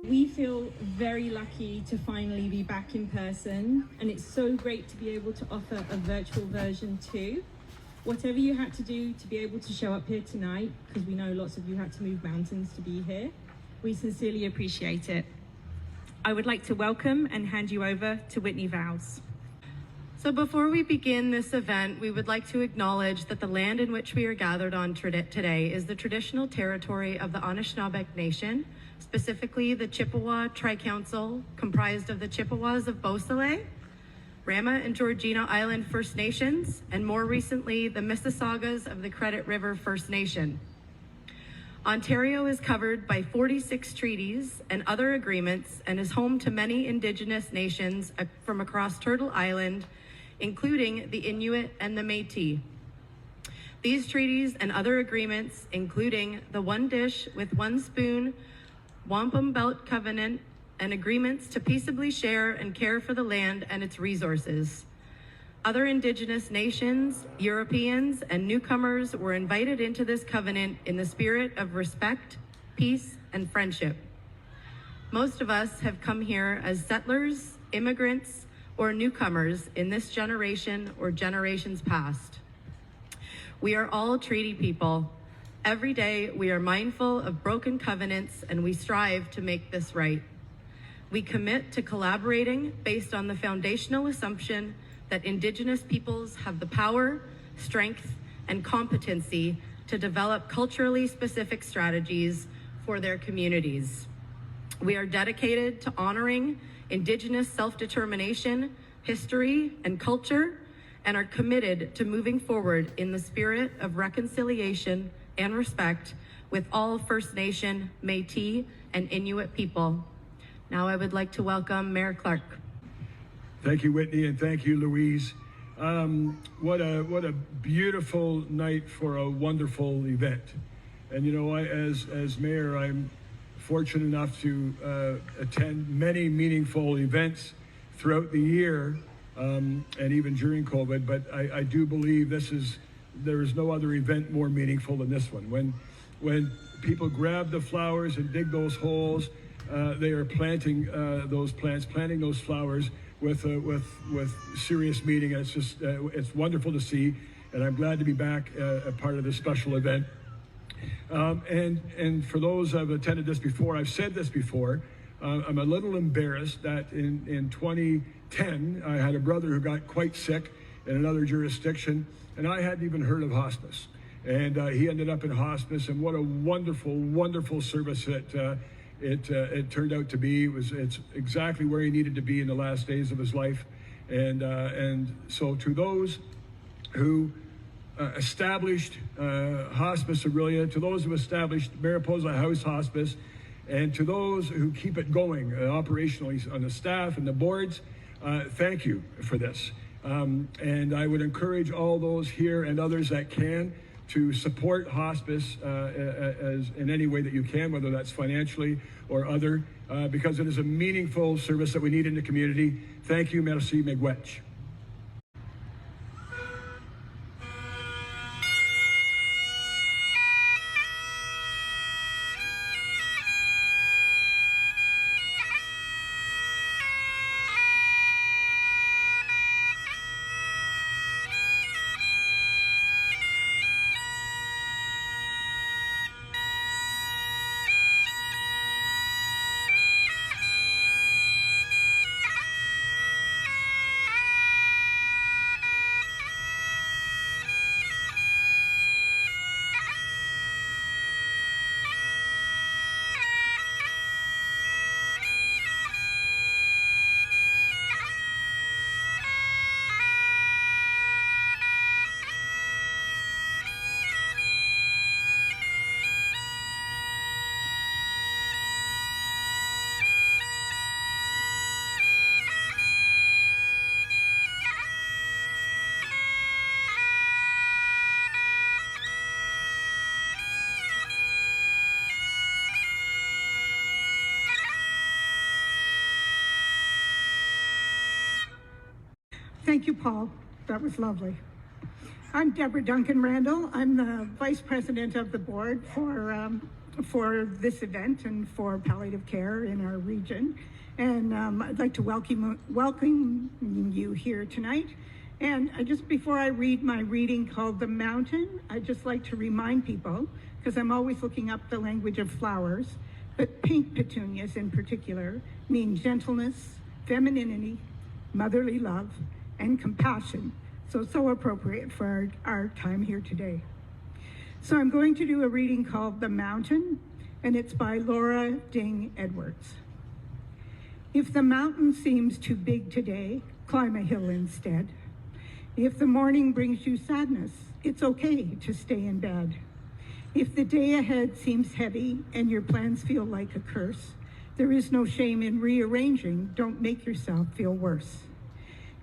We feel very lucky to finally be back in person, and it's so great to be able to offer a virtual version too. Whatever you had to do to be able to show up here tonight, because we know lots of you had to move mountains to be here, we sincerely appreciate it. I would like to welcome and hand you over to Whitney Vowles. So before we begin this event, we would like to acknowledge that the land in which we are gathered on today is the traditional territory of the Anishinaabe Nation, specifically the Chippewa Tri-Council, comprised of the Chippewas of Beausoleil, Rama and Georgina Island First Nations, and more recently, the Mississaugas of the Credit River First Nation. Ontario is covered by 46 treaties and other agreements and is home to many Indigenous nations from across Turtle Island, including the Inuit and the Métis. These treaties and other agreements, including the One Dish with One Spoon, Wampum Belt Covenant, and agreements to peaceably share and care for the land and its resources. Other Indigenous nations, Europeans, and newcomers were invited into this covenant in the spirit of respect, peace, and friendship. Most of us have come here as settlers, immigrants, or newcomers in this generation or generations past. We are all treaty people. Every day we are mindful of broken covenants and we strive to make this right. We commit to collaborating based on the foundational assumption that Indigenous peoples have the power, strength, and competency to develop culturally specific strategies for their communities. We are dedicated to honoring Indigenous self-determination, history, and culture, and are committed to moving forward in the spirit of reconciliation and respect with all First Nation, Métis, and Inuit people. Now I would like to welcome Mayor Clark. Thank you, Whitney, and thank you, Louise. What a beautiful night for a wonderful event. And you know, as mayor, I'm fortunate enough to attend many meaningful events throughout the year, and even during COVID. But I do believe there is no other event more meaningful than this one. When people grab the flowers and dig those holes, they are planting those plants, planting those flowers with serious meaning. And it's just it's wonderful to see, and I'm glad to be back a part of this special event. And for those who have attended this before, I've said this before, I'm a little embarrassed that in 2010 I had a brother who got quite sick in another jurisdiction, and I hadn't even heard of hospice. And he ended up in hospice, and what a wonderful, wonderful service it turned out to be. It's exactly where he needed to be in the last days of his life. And so to those who established Hospice Aurelia, to those who established Mariposa House Hospice, and to those who keep it going operationally on the staff and the boards, thank you for this. And I would encourage all those here and others that can to support hospice as in any way that you can, whether that's financially or other, because it is a meaningful service that we need in the community. Thank you, merci, miigwech. Thank you, Paul. That was lovely. I'm Deborah Duncan Randall. I'm the Vice President of the Board for this event and for palliative care in our region. And I'd like to welcome you here tonight. And before I read my reading called The Mountain, I'd just like to remind people, because I'm always looking up the language of flowers, but pink petunias in particular mean gentleness, femininity, motherly love, and compassion. So appropriate for our time here today. So I'm going to do a reading called The Mountain, and it's by Laura Ding Edwards. If the mountain seems too big today, climb a hill instead. If the morning brings you sadness, it's okay to stay in bed. If the day ahead seems heavy and your plans feel like a curse, there is no shame in rearranging. Don't make yourself feel worse.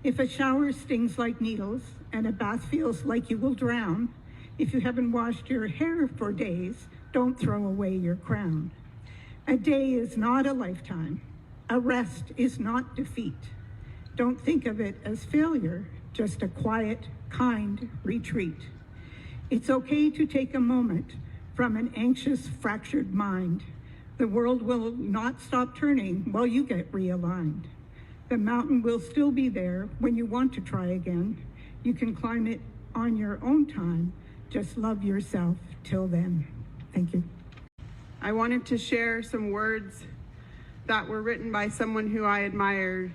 If a shower stings like needles and a bath feels like you will drown, if you haven't washed your hair for days, don't throw away your crown. A day is not a lifetime. A rest is not defeat. Don't think of it as failure, just a quiet, kind retreat. It's okay to take a moment from an anxious, fractured mind. The world will not stop turning while you get realigned. The mountain will still be there when you want to try again. You can climb it on your own time. Just love yourself till then. Thank you. I wanted to share some words that were written by someone who I admired,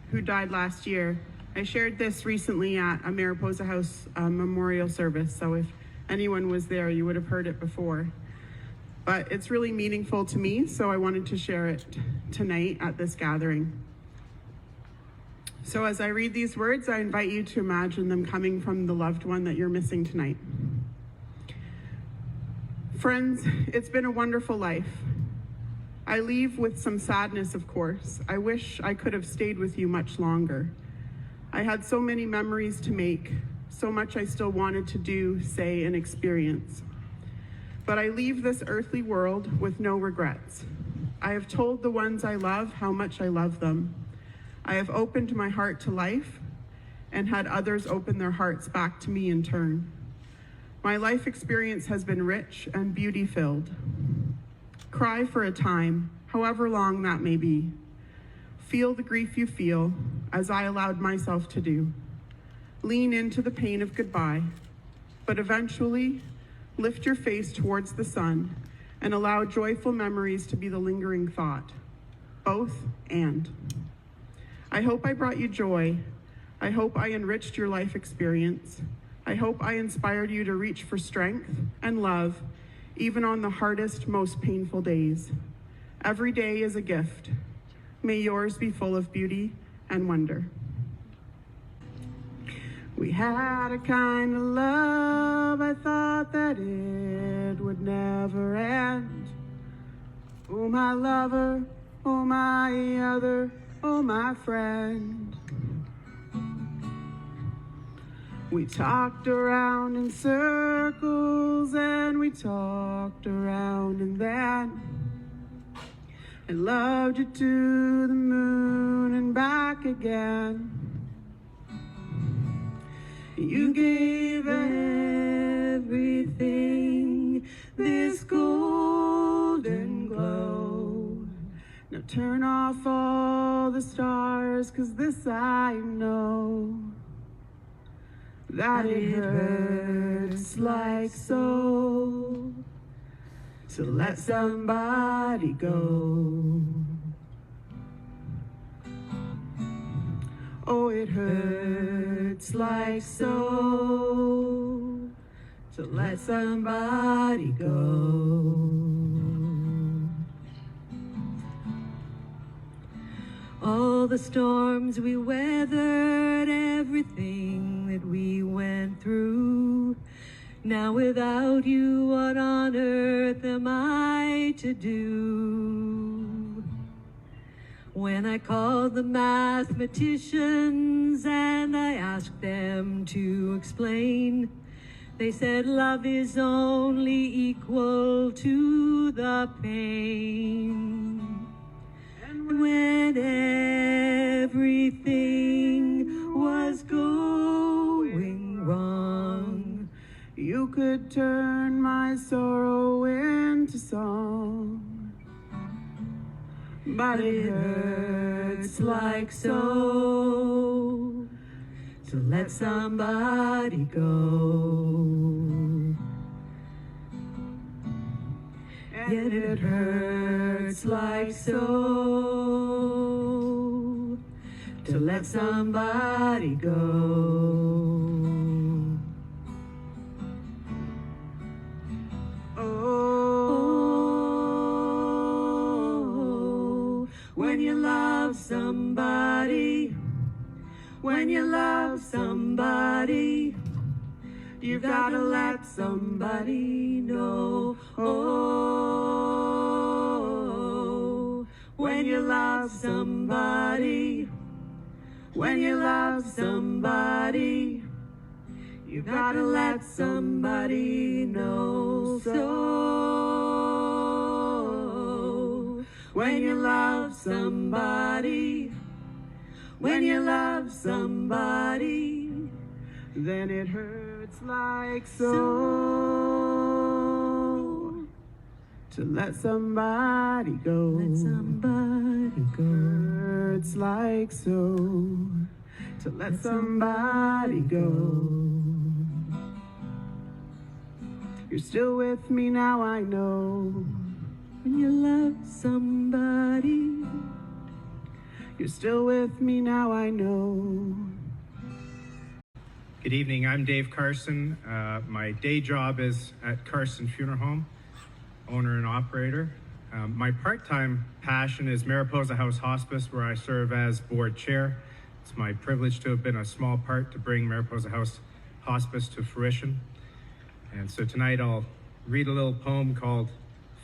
who died last year. I shared this recently at a Mariposa House memorial service, so if anyone was there, you would have heard it before. But it's really meaningful to me, so I wanted to share it tonight at this gathering. So as I read these words, I invite you to imagine them coming from the loved one that you're missing tonight. Friends, it's been a wonderful life. I leave with some sadness, of course. I wish I could have stayed with you much longer. I had so many memories to make, so much I still wanted to do, say, and experience. But I leave this earthly world with no regrets. I have told the ones I love how much I love them. I have opened my heart to life and had others open their hearts back to me in turn. My life experience has been rich and beauty-filled. Cry for a time, however long that may be. Feel the grief you feel, as I allowed myself to do. Lean into the pain of goodbye, but eventually lift your face towards the sun and allow joyful memories to be the lingering thought. Both and. I hope I brought you joy. I hope I enriched your life experience. I hope I inspired you to reach for strength and love, even on the hardest, most painful days. Every day is a gift. May yours be full of beauty and wonder. We had a kind of love, I thought that it would never end. Oh, my lover, oh, my other, oh, my friend. We talked around in circles and we talked around, and then I loved you to the moon and back again. You gave everything this golden glow. Now turn off all the stars, 'cause this I know, that it hurts like so to let somebody go. Oh, it hurts like so to let somebody go. All the storms we weathered, everything that we went through. Now without you, what on earth am I to do? When I called the mathematicians and I asked them to explain, they said love is only equal to the pain. And when everything was going wrong, could turn my sorrow into song, but it hurts like so to let somebody go. And it hurts like so to let somebody go. Oh, when you love somebody, when you love somebody, you've got to let somebody know. Oh, when you love somebody, when you love somebody, you've got to let somebody know. So, when you love somebody, when you love somebody, then it hurts like so to let somebody go. Let somebody go. Hurts like so to let somebody go. You're still with me now, I know. When you love somebody, you're still with me now, I know. Good evening, I'm Dave Carson. My day job is at Carson Funeral Home, owner and operator. My part-time passion is Mariposa House Hospice, where I serve as board chair. It's my privilege to have been a small part to bring Mariposa House Hospice to fruition. And so tonight I'll read a little poem called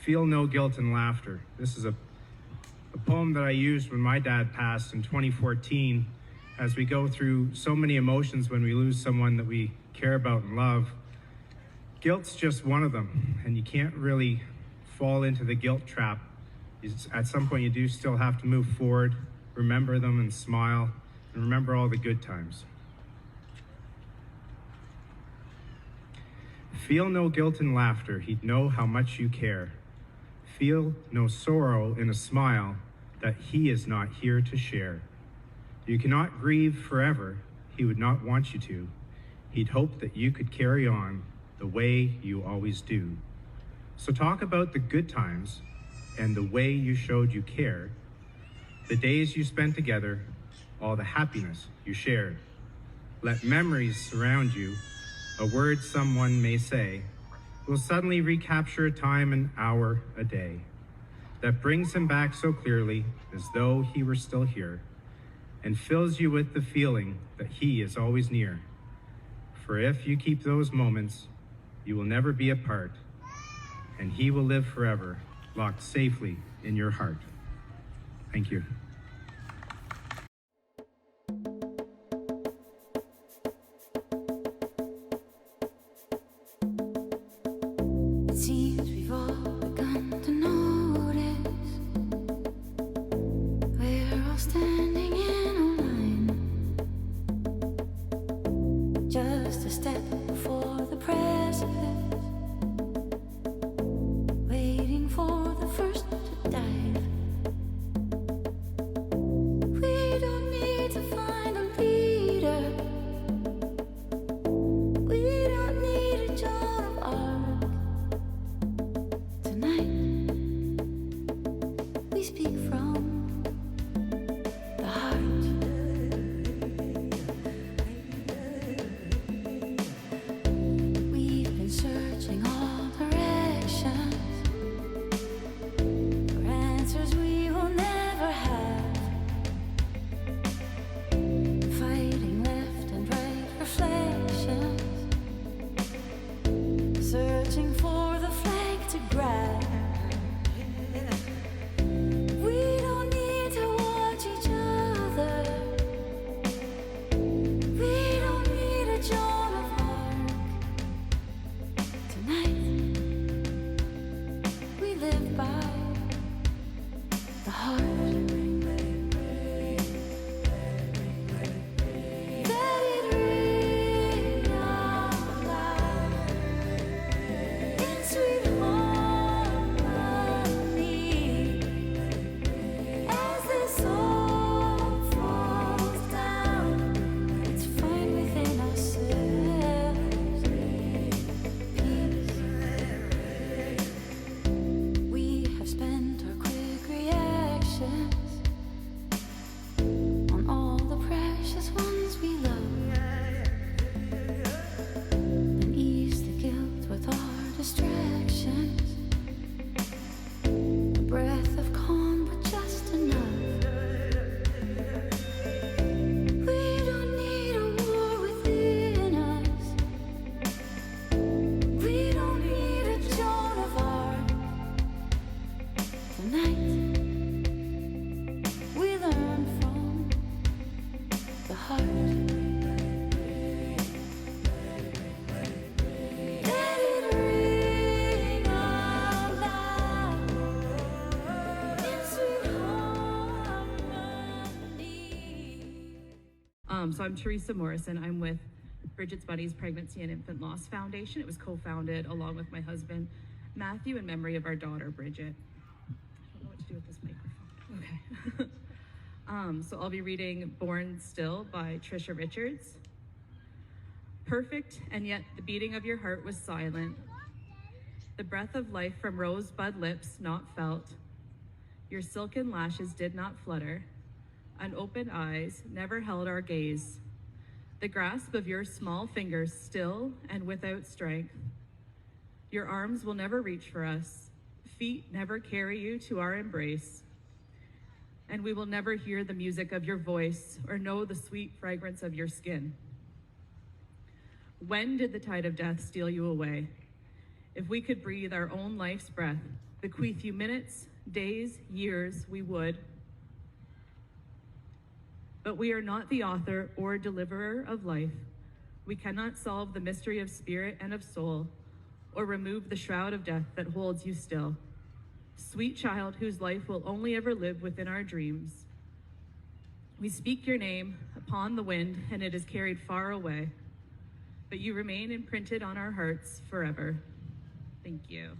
Feel No Guilt and Laughter. This is a poem that I used when my dad passed in 2014. As we go through so many emotions when we lose someone that we care about and love, guilt's just one of them, and you can't really fall into the guilt trap. At some point you do still have to move forward, remember them and smile, and remember all the good times. Feel no guilt and laughter, he'd know how much you care. Feel no sorrow in a smile that he is not here to share. You cannot grieve forever, he would not want you to. He'd hope that you could carry on the way you always do. So talk about the good times and the way you showed you cared, the days you spent together, all the happiness you shared. Let memories surround you, a word someone may say will suddenly recapture a time, an hour, a day that brings him back so clearly as though he were still here, and fills you with the feeling that he is always near. For if you keep those moments, you will never be apart, and he will live forever, locked safely in your heart. Thank you. It seems we've all begun to notice we're all standing in a line, just a step before the precipice, waiting for the first to dive. We don't need to find a leader. We don't need a Joan of Arc. Tonight, we speak from the heart. We've been searching all directions for answers we will never have, fighting left and right reflections, searching for the flag to grab. We don't need to watch each other. We don't need a Joan of Arc. Tonight, we live by the heart. Let it ring out loud. So I'm Teresa Morrison. I'm with Bridget's Buddies Pregnancy and Infant Loss Foundation. It was co-founded along with my husband, Matthew, in memory of our daughter, Bridget. I don't know what to do with this microphone. Okay. So I'll be reading Born Still by Trisha Richards. Perfect, and yet the beating of your heart was silent. The breath of life from rosebud lips not felt. Your silken lashes did not flutter. Unopened eyes never held our gaze. The grasp of your small fingers still and without strength. Your arms will never reach for us. Feet never carry you to our embrace. And we will never hear the music of your voice or know the sweet fragrance of your skin. When did the tide of death steal you away? If we could breathe our own life's breath, bequeath you minutes, days, years, we would. But we are not the author or deliverer of life. We cannot solve the mystery of spirit and of soul, or remove the shroud of death that holds you still. Sweet child whose life will only ever live within our dreams. We speak your name upon the wind, and it is carried far away. But you remain imprinted on our hearts forever. Thank you.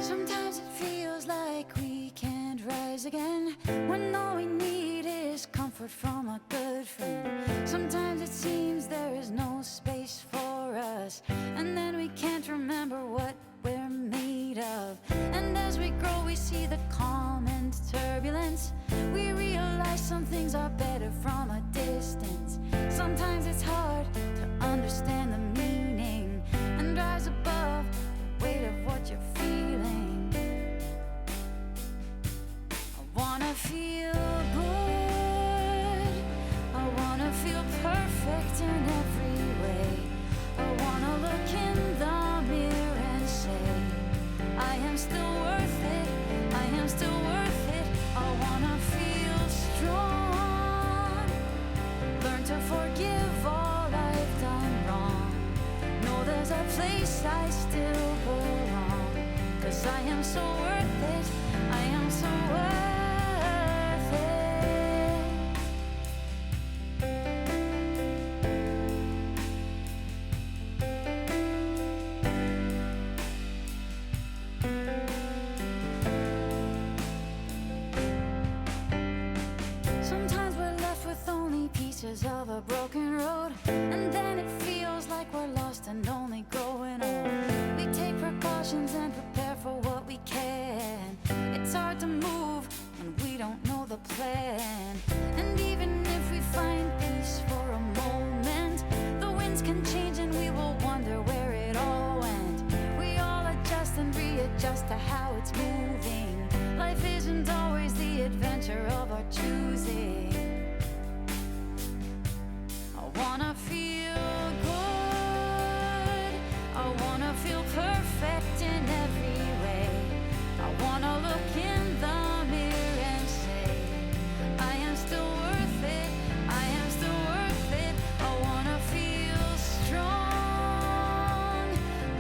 Sometimes it feels like we can't rise again, when all we need is comfort from a good friend. Sometimes it seems there is no space for us, and then we can't remember what we're made of. And as we grow, we see the calm and turbulence. We realize some things are better from a distance. Sometimes it's hard to understand the meaning and rise above the weight of what you're feeling. I wanna feel good. I wanna feel perfect in every way. I wanna look in the mirror and say, I am still worth it. I am still worth it. I wanna feel strong. Learn to forgive all I've done wrong. Know there's a place I still belong. 'Cause I am so worth it. I am so worth it. Sometimes we're left with only pieces of a broken road, and then it feels like we're lost and only growing old. We take precautions and prepare for what we can. It's hard to move when we don't know the plan. And even if we find peace for a moment, the winds can change and we will wonder where it all went. We all adjust and readjust to how it's moving. Life isn't always the adventure of our choosing. I wanna feel good. I wanna feel perfect in every way. I wanna look in the mirror and say, I am still worth it. I am still worth it. I wanna feel strong.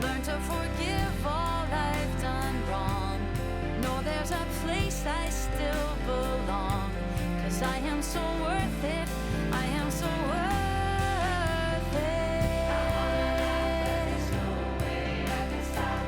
Learn to forgive all I've done wrong. Know there's a place I still belong. 'Cause I am so worth it. I am so worth it. I wanna laugh, but there's no way I can stop.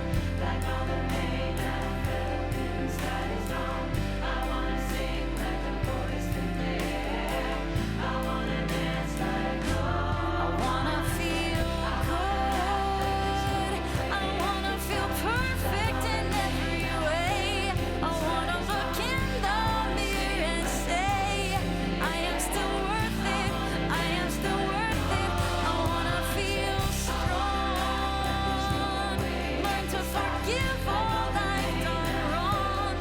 Like all the pain I felt inside is gone. I wanna sing like a voice in there. I wanna dance like gold. I wanna feel good. I wanna feel perfect in every way. I wanna look in the mirror and say, I am still worth it. I am still worth it. I wanna feel strong. Learn to forgive all I've done wrong.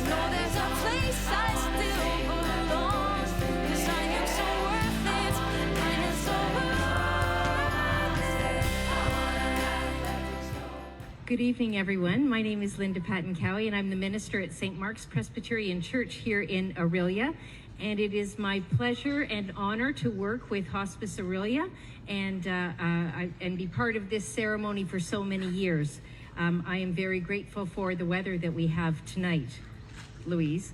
Know there's a place I still belong. 'Cause I am so worth it. I am so worth it. I wanna laugh like there's no. Good evening, everyone. My name is Linda Patton-Cowie, and I'm the minister at St. Mark's Presbyterian Church here in Aurelia. And it is my pleasure and honor to work with Hospice Aurelia and be part of this ceremony for so many years. I am very grateful for the weather that we have tonight, Louise.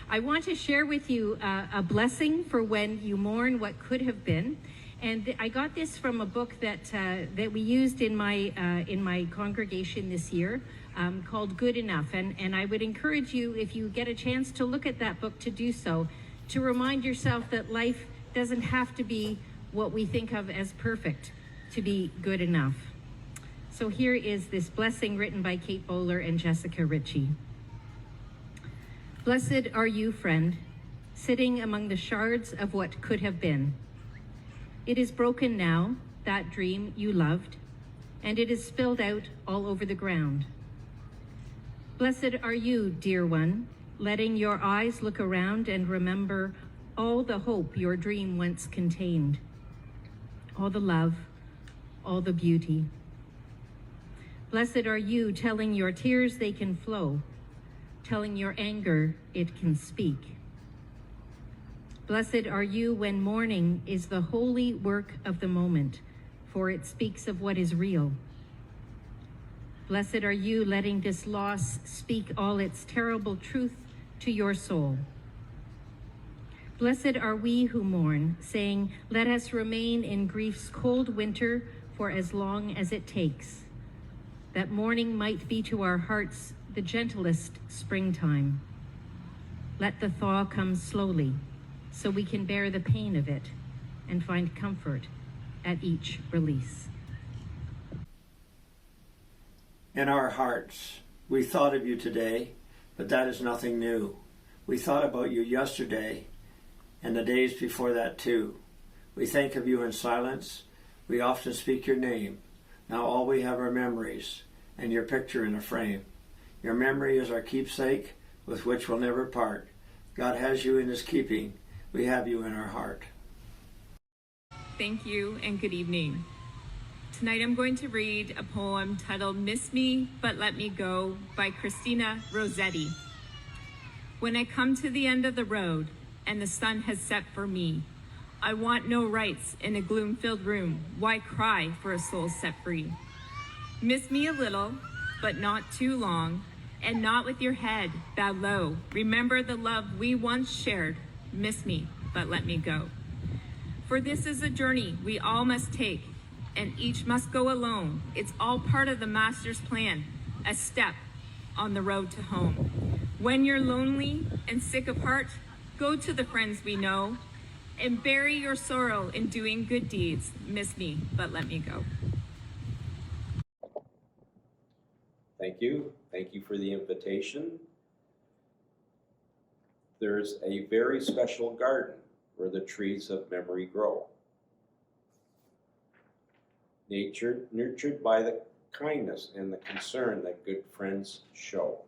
I want to share with you a blessing for when you mourn what could have been. And I got this from a book that we used in my congregation this year, called Good Enough. And I would encourage you, if you get a chance to look at that book, to do so, to remind yourself that life doesn't have to be what we think of as perfect to be good enough. So here is this blessing written by Kate Bowler and Jessica Ritchie. Blessed are you, friend, sitting among the shards of what could have been. It is broken now, that dream you loved, and it is spilled out all over the ground. Blessed are you, dear one, letting your eyes look around and remember all the hope your dream once contained, all the love, all the beauty. Blessed are you, telling your tears they can flow, telling your anger it can speak. Blessed are you when mourning is the holy work of the moment, for it speaks of what is real. Blessed are you letting this loss speak all its terrible truth to your soul. Blessed are we who mourn, saying, let us remain in grief's cold winter for as long as it takes, that mourning might be to our hearts the gentlest springtime. Let the thaw come slowly, so we can bear the pain of it and find comfort at each release. In our hearts, we thought of you today, but that is nothing new. We thought about you yesterday and the days before that too. We think of you in silence. We often speak your name. Now all we have are memories and your picture in a frame. Your memory is our keepsake with which we'll never part. God has you in his keeping. We have you in our heart. Thank you and good evening. Tonight I'm going to read a poem titled Miss Me But Let Me Go by Christina Rossetti. When I come to the end of the road and the sun has set for me, I want no rights in a gloom-filled room. Why cry for a soul set free? Miss me a little, but not too long, and not with your head bowed low. Remember the love we once shared. Miss me, but let me go. For this is a journey we all must take, and each must go alone. It's all part of the Master's plan, a step on the road to home. When you're lonely and sick of heart, go to the friends we know, and bury your sorrow in doing good deeds. Miss me, but let me go. Thank you. Thank you for the invitation. There's a very special garden where the trees of memory grow. Nature nurtured by the kindness and the concern that good friends show.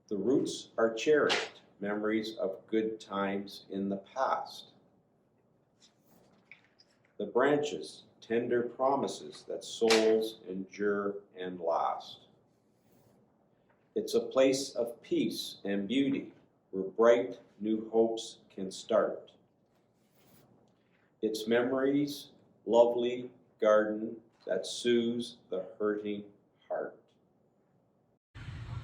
The roots are cherished, memories of good times in the past. The branches, tender promises that souls endure and last. It's a place of peace and beauty where bright new hopes can start. It's memories, lovely garden that soothes the hurting heart.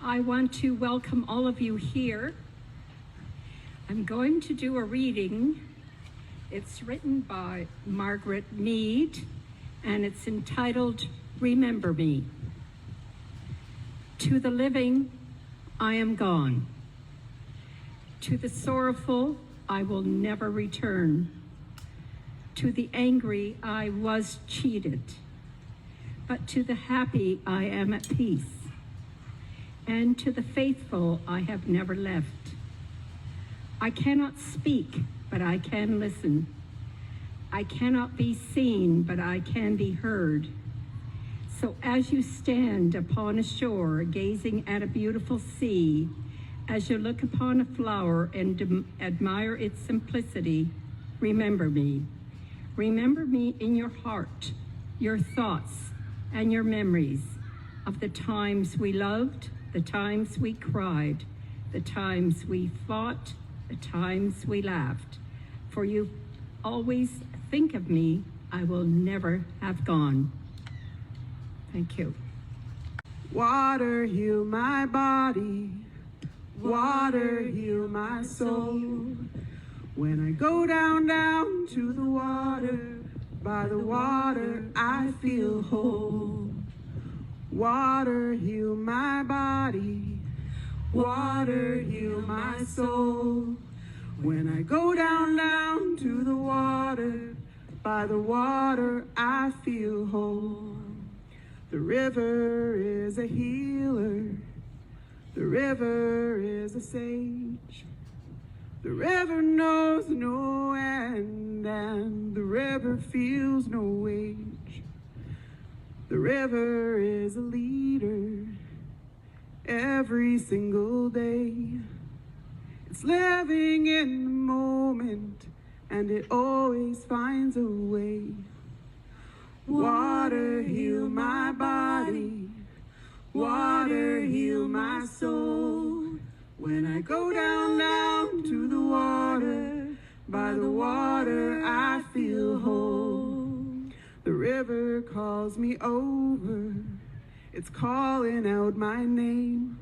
I want to welcome all of you here. I'm going to do a reading. It's written by Margaret Mead, and it's entitled, Remember Me. To the living, I am gone. To the sorrowful, I will never return. To the angry, I was cheated. But to the happy, I am at peace. And to the faithful, I have never left. I cannot speak, but I can listen. I cannot be seen, but I can be heard. So as you stand upon a shore, gazing at a beautiful sea, as you look upon a flower and admire its simplicity, remember me. Remember me in your heart, your thoughts, and your memories of the times we loved, the times we cried, the times we fought, the times we laughed. For you always think of me, I will never have gone. Thank you. Water, heal my body. Water, heal my soul. When I go down, down to the water, by the water I feel whole. Water, heal my body. Water, heal my soul. When I go down, down to the water, by the water I feel whole. The river is a healer. The river is a sage. The river knows no end, and the river feels no age. The river is a leader every single day. It's living in the moment, and it always finds a way. Water, heal my body. Water, heal my soul. When I go down, down to the water, by the water I feel whole. The river calls me over. It's calling out my name.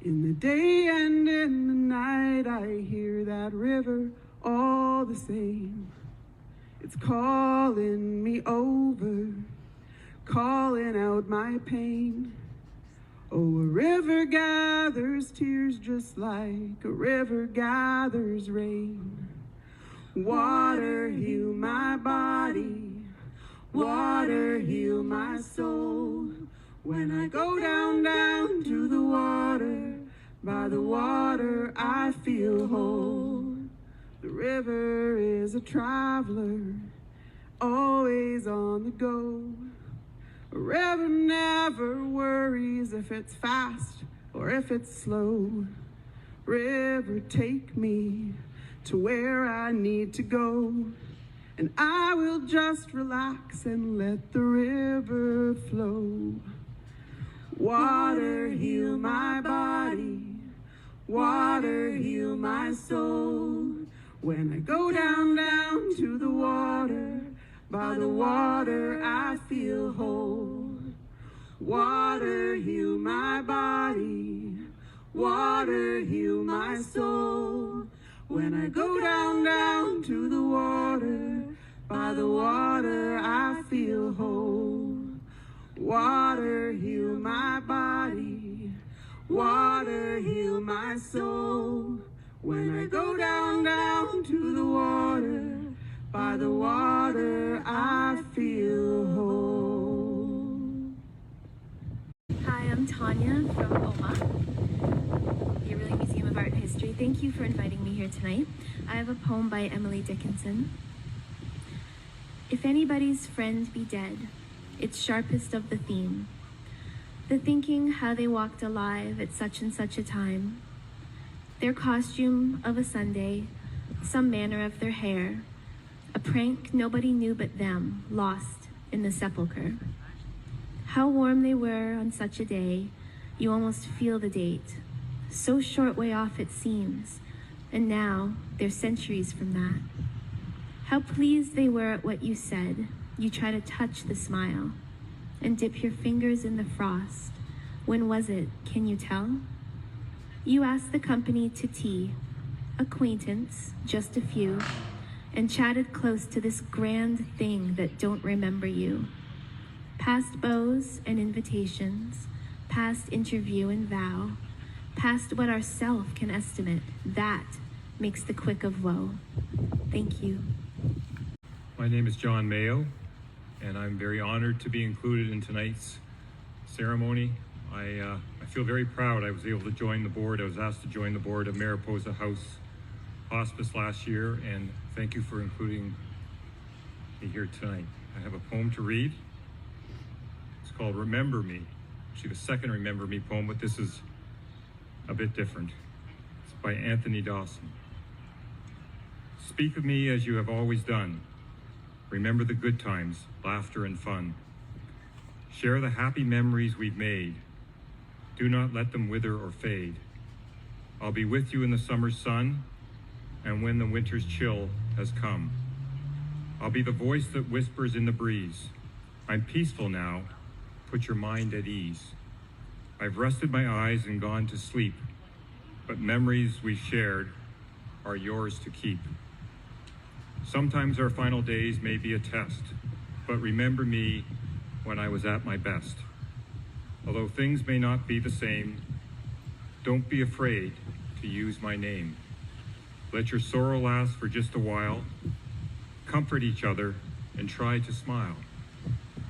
In the day and in the night, I hear that river all the same. It's calling me over, calling out my pain. Oh, a river gathers tears just like a river gathers rain. Water, heal my body. Water, heal my soul. When I go down, down to the water, by the water I feel whole. The river is a traveler, always on the go. A river never worries if it's fast or if it's slow. River, take me to where I need to go, and I will just relax and let the river flow. Water, heal my body. Water, heal my soul. When I go down, down to the water, by the water I feel whole. Water, heal my body. Water, heal my soul. When I go down, down to the water, by the water I feel whole. Water, heal my body. Water, heal my soul. When I go down, down to the water, by the water I feel whole. Hi, I'm Tanya from OMA, the Yearly Museum of Art and History. Thank you for inviting me here tonight. I have a poem by Emily Dickinson. If anybody's friend be dead, it's sharpest of the theme. The thinking how they walked alive at such and such a time. Their costume of a Sunday, some manner of their hair, a prank nobody knew but them, lost in the sepulchre. How warm they were on such a day, you almost feel the date. So short way off it seems, and now they're centuries from that. How pleased they were at what you said. You try to touch the smile and dip your fingers in the frost. When was it, can you tell? You asked the company to tea, acquaintance, just a few, and chatted close to this grand thing that don't remember you. Past bows and invitations, past interview and vow, past what ourself can estimate, that makes the quick of woe. Thank you. My name is John Mayo, and I'm very honored to be included in tonight's ceremony. I feel very proud I was able to join the board. I was asked to join the board of Mariposa House Hospice last year, and thank you for including me here tonight. I have a poem to read. It's called Remember Me. Actually, the second Remember Me poem, but this is a bit different. It's by Anthony Dawson. Speak of me as you have always done. Remember the good times, laughter and fun. Share the happy memories we've made. Do not let them wither or fade. I'll be with you in the summer's sun, and when the winter's chill has come. I'll be the voice that whispers in the breeze. I'm peaceful now, put your mind at ease. I've rested my eyes and gone to sleep, but memories we shared are yours to keep. Sometimes our final days may be a test, but remember me when I was at my best. Although things may not be the same, don't be afraid to use my name. Let your sorrow last for just a while. Comfort each other and try to smile.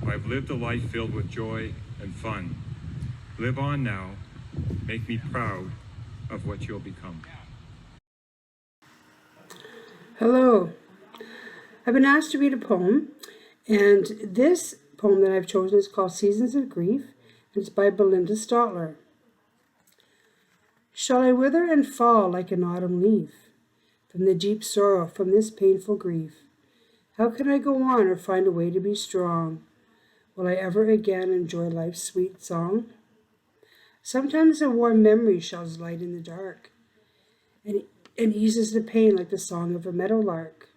I've lived a life filled with joy and fun. Live on now. Make me proud of what you'll become. Hello. I've been asked to read a poem, and this poem that I've chosen is called Seasons of Grief, and it's by Belinda Stotler. Shall I wither and fall like an autumn leaf from the deep sorrow, from this painful grief? How can I go on or find a way to be strong? Will I ever again enjoy life's sweet song? Sometimes a warm memory shines light in the dark and eases the pain like the song of a meadowlark.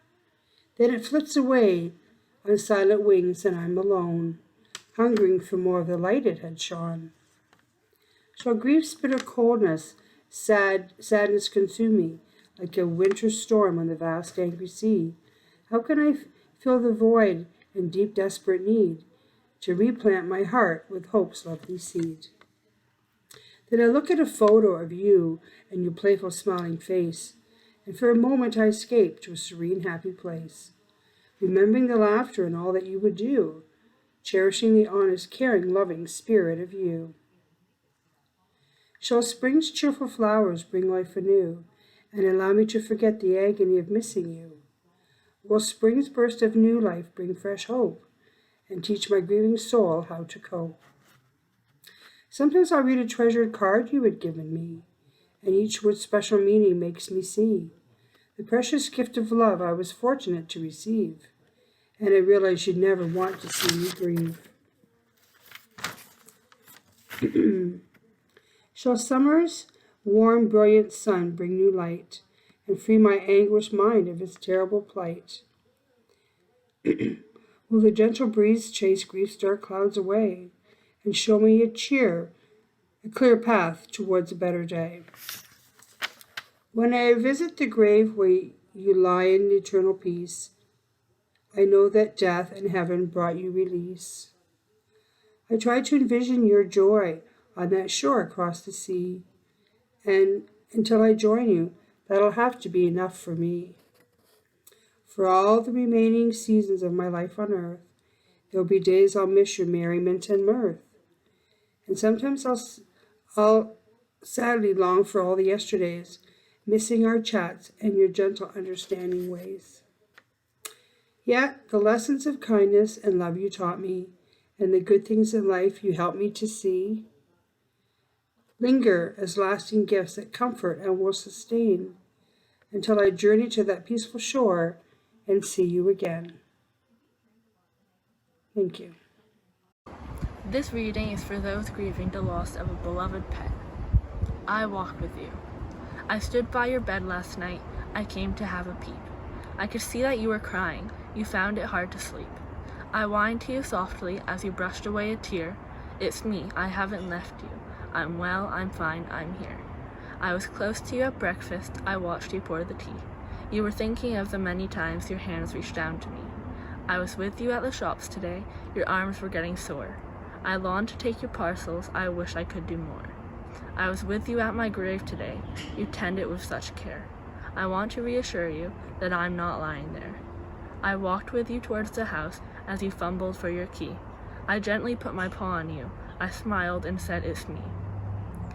Then it flits away on silent wings and I'm alone, hungering for more of the light it had shone. Shall grief's bitter coldness, sadness consume me like a winter storm on the vast angry sea? How can I fill the void and deep desperate need to replant my heart with hope's lovely seed? Then I look at a photo of you and your playful smiling face, and for a moment I escape to a serene happy place, remembering the laughter and all that you would do, cherishing the honest, caring, loving spirit of you. Shall spring's cheerful flowers bring life anew and allow me to forget the agony of missing you? Will spring's burst of new life bring fresh hope and teach my grieving soul how to cope? Sometimes I'll read a treasured card you had given me, and each word's special meaning makes me see the precious gift of love I was fortunate to receive, and I realize you'd never want to see me grieve. Shall summer's warm, brilliant sun bring new light and free my anguished mind of its terrible plight? Will the gentle breeze chase grief's dark clouds away and show me a clear path towards a better day? When I visit the grave where you lie in eternal peace, I know that death and heaven brought you release. I try to envision your joy on that shore across the sea, and until I join you, that'll have to be enough for me. For all the remaining seasons of my life on earth, there'll be days I'll miss your merriment and mirth, and sometimes I'll sadly long for all the yesterdays, missing our chats and your gentle understanding ways. Yet the lessons of kindness and love you taught me, and the good things in life you helped me to see, linger as lasting gifts that comfort and will sustain until I journey to that peaceful shore and see you again. Thank you. This reading is for those grieving the loss of a beloved pet. I walked with you. I stood by your bed last night. I came to have a peep. I could see that you were crying. You found it hard to sleep. I whined to you softly as you brushed away a tear. It's me, I haven't left you. I'm well, I'm fine, I'm here. I was close to you at breakfast. I watched you pour the tea. You were thinking of the many times your hands reached down to me. I was with you at the shops today. Your arms were getting sore. I longed to take your parcels. I wish I could do more. I was with you at my grave today. You tend it with such care. I want to reassure you that I'm not lying there. I walked with you towards the house as you fumbled for your key. I gently put my paw on you. I smiled and said, it's me.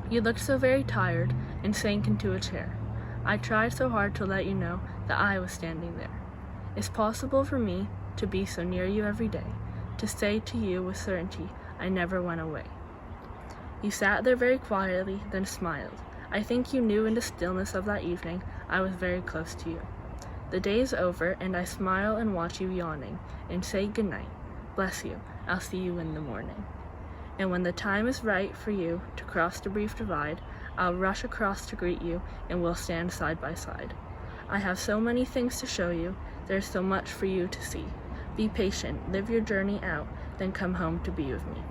You looked so very tired and sank into a chair. I tried so hard to let you know that I was standing there. It's possible for me to be so near you every day, to say to you with certainty I never went away. You sat there very quietly, then smiled. I think you knew in the stillness of that evening I was very close to you. The day is over, and I smile and watch you yawning, and say goodnight. Bless you, I'll see you in the morning. And when the time is right for you to cross the brief divide, I'll rush across to greet you, and we'll stand side by side. I have so many things to show you, there's so much for you to see. Be patient, live your journey out, then come home to be with me.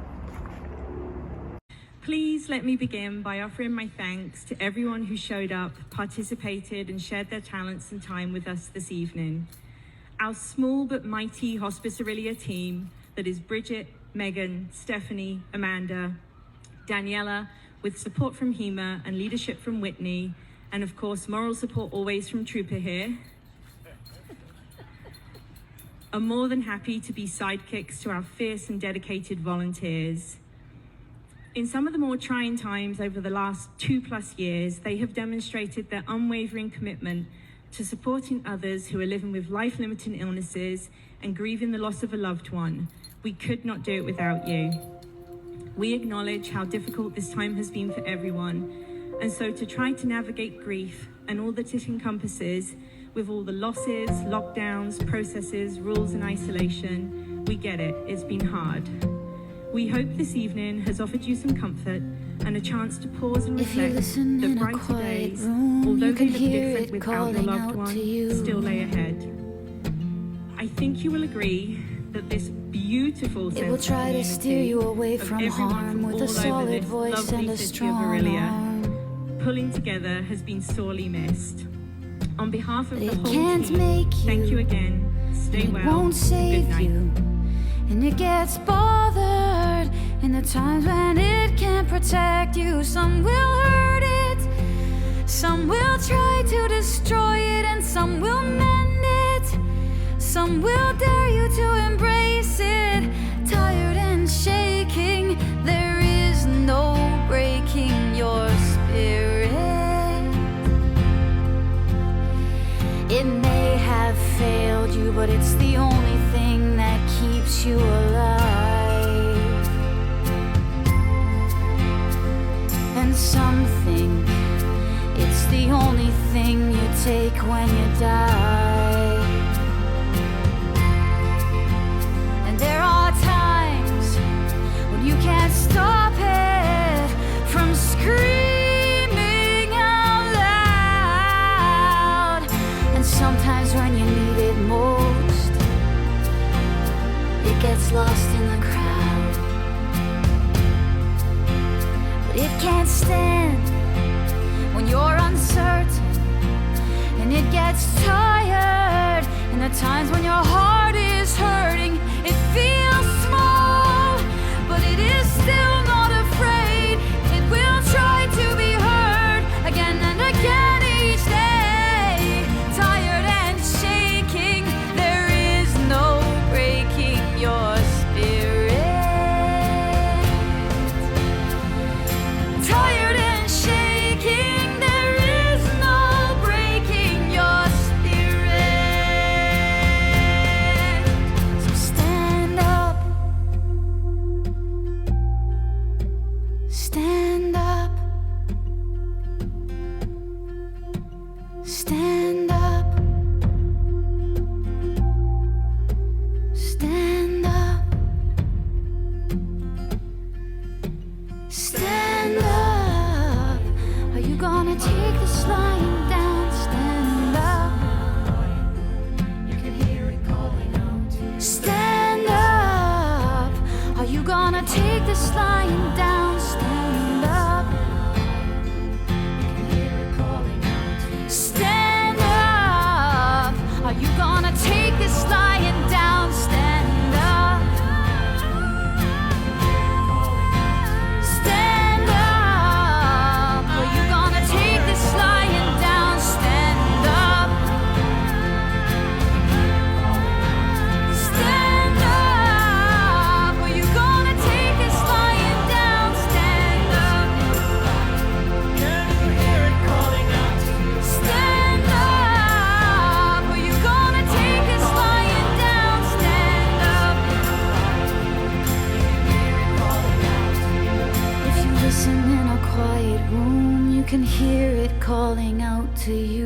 Please let me begin by offering my thanks to everyone who showed up, participated, and shared their talents and time with us this evening. Our small but mighty Hospice Aurelia team, that is Bridget, Megan, Stephanie, Amanda, Daniela, with support from Hema and leadership from Whitney, and of course, moral support always from Trooper here, are more than happy to be sidekicks to our fierce and dedicated volunteers. In some of the more trying times over the last 2+ years, they have demonstrated their unwavering commitment to supporting others who are living with life-limiting illnesses and grieving the loss of a loved one. We could not do it without you. We acknowledge how difficult this time has been for everyone, and so to try to navigate grief and all that it encompasses, with all the losses, lockdowns, processes, rules, and isolation, we get it, it's been hard. We hope this evening has offered you some comfort and a chance to pause and reflect that brighter days, although they look different without your loved one, still lay ahead. I think you will agree that this beautiful sense It will try to steer you away from harm with a solid voice and a strong arm. Pulling together has been sorely missed. On behalf of the whole can't team, make you, thank you again. Stay it well. won't save Good night. you, and it gets bothered in the times when it can't protect you. Some will hurt it, some will try to destroy it, and some will mend it. Some will dare you to embrace it. Tired and shaking, there is no breaking your spirit. It may have failed you, but it's the only thing that keeps you alive. And some think it's the only thing you take when you die. And there are times when you can't stop it from screaming out loud. And sometimes when you need it most, it gets lost in the crowd. But it can't stand when you're uncertain, and it gets tired in the times when your heart is hurting. It feels small, but it is still not afraid. It will try to be heard again and again each day. Tired and shaking, there is no breaking your spirit. Tired and shaking, there is no breaking your spirit. So stand up, stand up, stand up, stand up, stand up. Are you gonna take this lying down? Stand up. You can hear it calling out. Stand up. Are you gonna take this lying down? Stand up. You can hear it calling out. Stand up. Are you gonna take this lying down? Stand up. Stand up. Are you gonna take this lying down? Stand up. Stand up. Are you gonna take this lying down? Stand up. Can you hear it calling out? Stand up. Are you gonna take this lying down? Stand up. If you listen in a quiet room, you can hear it calling out to you.